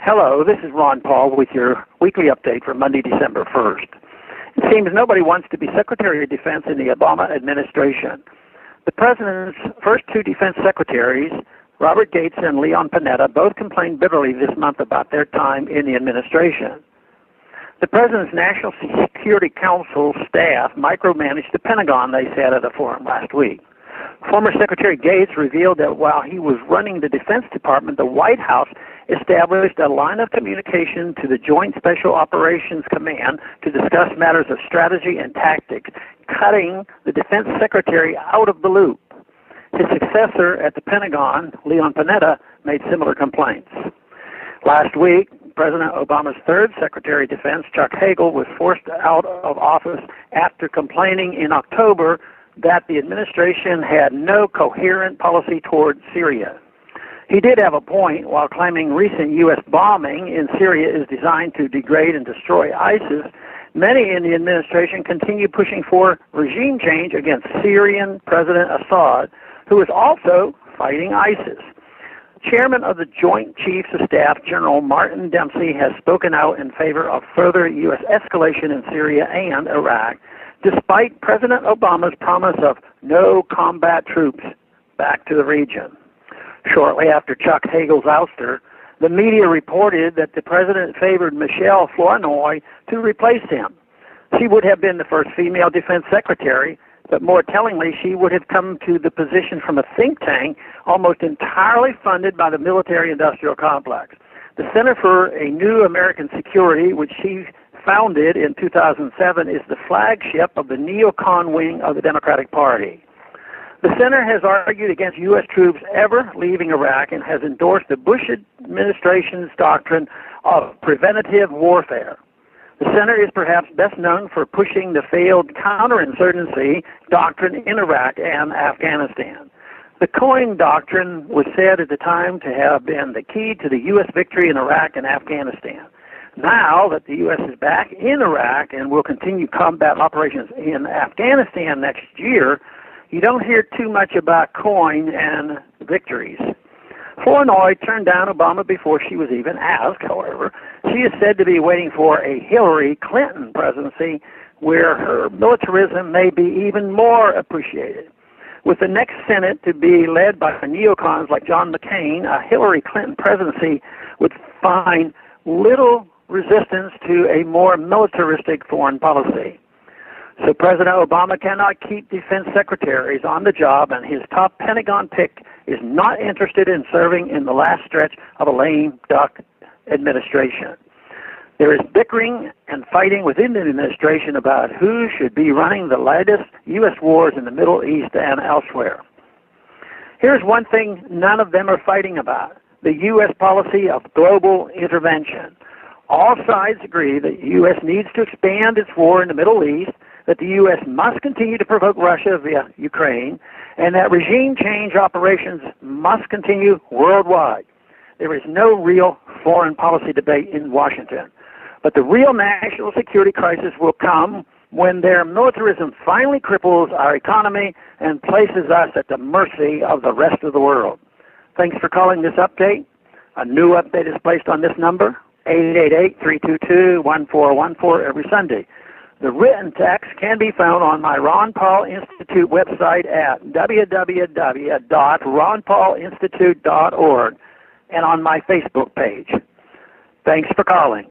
Hello, this is Ron Paul with your weekly update for Monday, December 1st. It seems nobody wants to be Secretary of Defense in the Obama administration. The President's first two defense secretaries, Robert Gates and Leon Panetta, both complained bitterly this month about their time in the administration. The President's National Security Council staff micromanaged the Pentagon, they said at a forum last week. Former Secretary Gates revealed that while he was running the Defense Department, the White House established a line of communication to the Joint Special Operations Command to discuss matters of strategy and tactics, cutting the Defense Secretary out of the loop. His successor at the Pentagon, Leon Panetta, made similar complaints. Last week, President Obama's third Secretary of Defense, Chuck Hagel, was forced out of office after complaining in October that the administration had no coherent policy toward Syria. He did have a point while claiming recent U.S. bombing in Syria is designed to degrade and destroy ISIS. Many in the administration continue pushing for regime change against Syrian President Assad, who is also fighting ISIS. Chairman of the Joint Chiefs of Staff, General Martin Dempsey, has spoken out in favor of further U.S. escalation in Syria and Iraq, despite President Obama's promise of no combat troops back to the region. Shortly after Chuck Hagel's ouster, the media reported that the President favored Michelle Flournoy to replace him. She would have been the first female defense secretary, but more tellingly, she would have come to the position from a think tank almost entirely funded by the military-industrial complex. The Center for a New American Security, which she founded in 2007, is the flagship of the neocon wing of the Democratic Party. The center has argued against U.S. troops ever leaving Iraq and has endorsed the Bush administration's doctrine of preventative warfare. The center is perhaps best known for pushing the failed counterinsurgency doctrine in Iraq and Afghanistan. The Cohen Doctrine was said at the time to have been the key to the U.S. victory in Iraq and Afghanistan. Now that the U.S. is back in Iraq and will continue combat operations in Afghanistan next year, you don't hear too much about Cohen and victories. Flournoy turned down Obama before she was even asked, however. She is said to be waiting for a Hillary Clinton presidency where her militarism may be even more appreciated. With the next Senate to be led by neocons like John McCain, a Hillary Clinton presidency would find little resistance to a more militaristic foreign policy. So President Obama cannot keep defense secretaries on the job, and his top Pentagon pick is not interested in serving in the last stretch of a lame duck administration. There is bickering and fighting within the administration about who should be running the latest U.S. wars in the Middle East and elsewhere. Here's one thing none of them are fighting about: the U.S. policy of global intervention. All sides agree that the U.S. needs to expand its war in the Middle East, that the U.S. must continue to provoke Russia via Ukraine, and that regime change operations must continue worldwide. There is no real foreign policy debate in Washington. But the real national security crisis will come when their militarism finally cripples our economy and places us at the mercy of the rest of the world. Thanks for calling this update. A new update is placed on this number, 888-322-1414, every Sunday. The written text can be found on my Ron Paul Institute website at www.ronpaulinstitute.org and on my Facebook page. Thanks for calling.